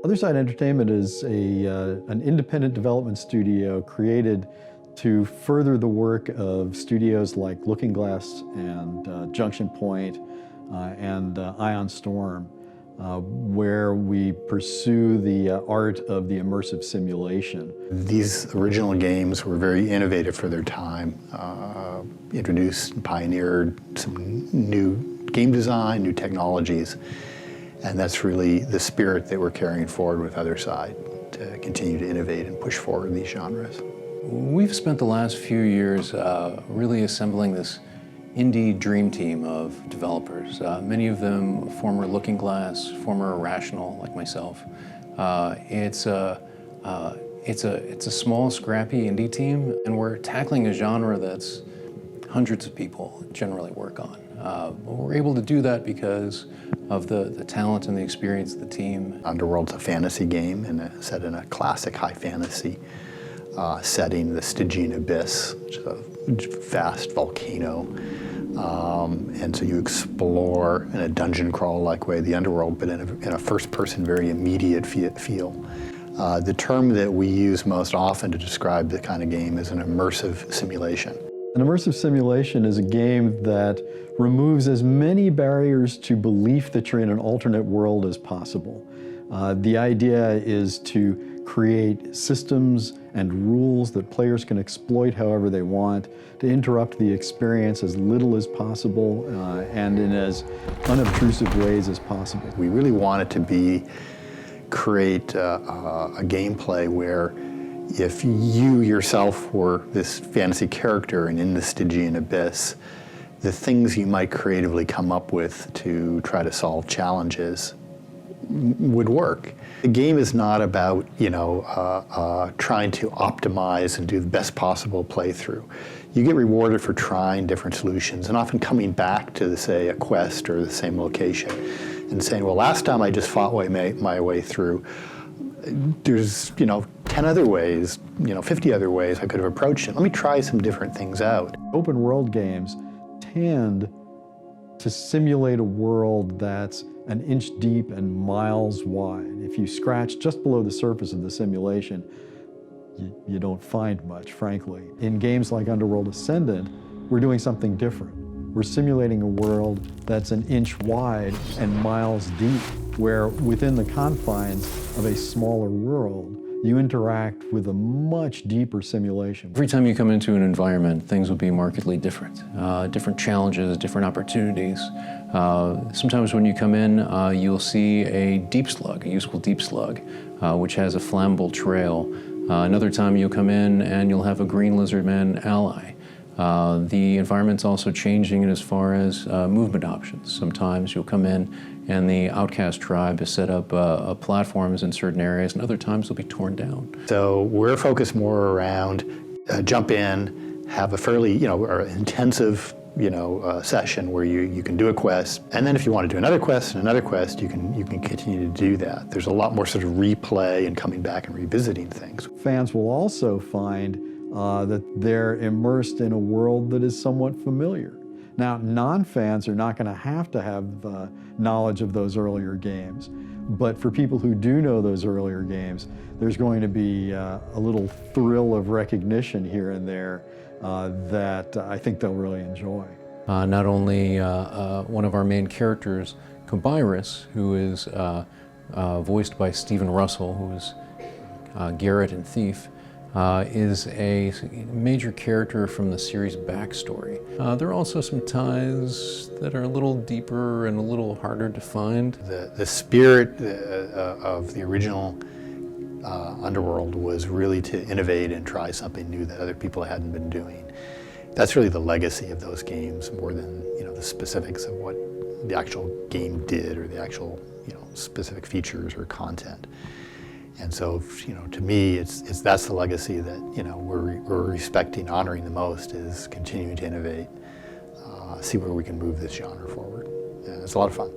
Otherside Entertainment is an independent development studio created to further the work of studios like Looking Glass and Junction Point and Ion Storm, where we pursue the art of the immersive simulation. These original games were very innovative for their time, introduced and pioneered some new game design, new technologies, and that's really the spirit that we're carrying forward with Otherside, to continue to innovate and push forward these genres. We've spent the last few years really assembling this indie dream team of developers. Many of them former Looking Glass, former Irrational, like myself. It's a small, scrappy indie team, and we're tackling a genre that's hundreds of people generally work on. We're able to do that because of the talent and the experience of the team. Underworld's a fantasy game set in a classic high fantasy setting, the Stygian Abyss, which is a vast volcano. And so you explore in a dungeon crawl-like way the underworld, but in a first-person, very immediate feel. The term that we use most often to describe the kind of game is an immersive simulation. An immersive simulation is a game that removes as many barriers to belief that you're in an alternate world as possible. The idea is to create systems and rules that players can exploit however they want, to interrupt the experience as little as possible and in as unobtrusive ways as possible. We really want it to create a gameplay where if you yourself were this fantasy character and in the Stygian Abyss, the things you might creatively come up with to try to solve challenges would work. The game is not about, trying to optimize and do the best possible playthrough. You get rewarded for trying different solutions and often coming back to, say, a quest or the same location and saying, well, last time I just fought my way through. There's, 10 other ways, 50 other ways I could have approached it. Let me try some different things out. Open world games tend to simulate a world that's an inch deep and miles wide. If you scratch just below the surface of the simulation, you don't find much, frankly. In games like Underworld Ascendant, we're doing something different. We're simulating a world that's an inch wide and miles deep, where within the confines of a smaller world, you interact with a much deeper simulation. Every time you come into an environment, things will be markedly different. Different challenges, different opportunities. Sometimes when you come in, you'll see a deep slug, a useful deep slug, which has a flammable trail. Another time you'll come in and you'll have a green lizardman ally. The environment's also changing as far as movement options. Sometimes you'll come in and the outcast tribe has set up platforms in certain areas, and other times they'll be torn down. So we're focused more around jump in, have a fairly, intensive, session where you can do a quest, and then if you want to do another quest and another quest, you can continue to do that. There's a lot more sort of replay and coming back and revisiting things. Fans will also find that they're immersed in a world that is somewhat familiar. Now, non-fans are not going to have knowledge of those earlier games, but for people who do know those earlier games, there's going to be a little thrill of recognition here and there that I think they'll really enjoy. Not only one of our main characters, Kobyrus, who is voiced by Stephen Russell, who is Garrett in Thief, is a major character from the series' backstory. There are also some ties that are a little deeper and a little harder to find. The spirit of the original Underworld was really to innovate and try something new that other people hadn't been doing. That's really the legacy of those games, more than the specifics of what the actual game did or the actual specific features or content. And so, to me, that's the legacy that we're respecting, honoring the most, is continuing to innovate, see where we can move this genre forward. And it's a lot of fun.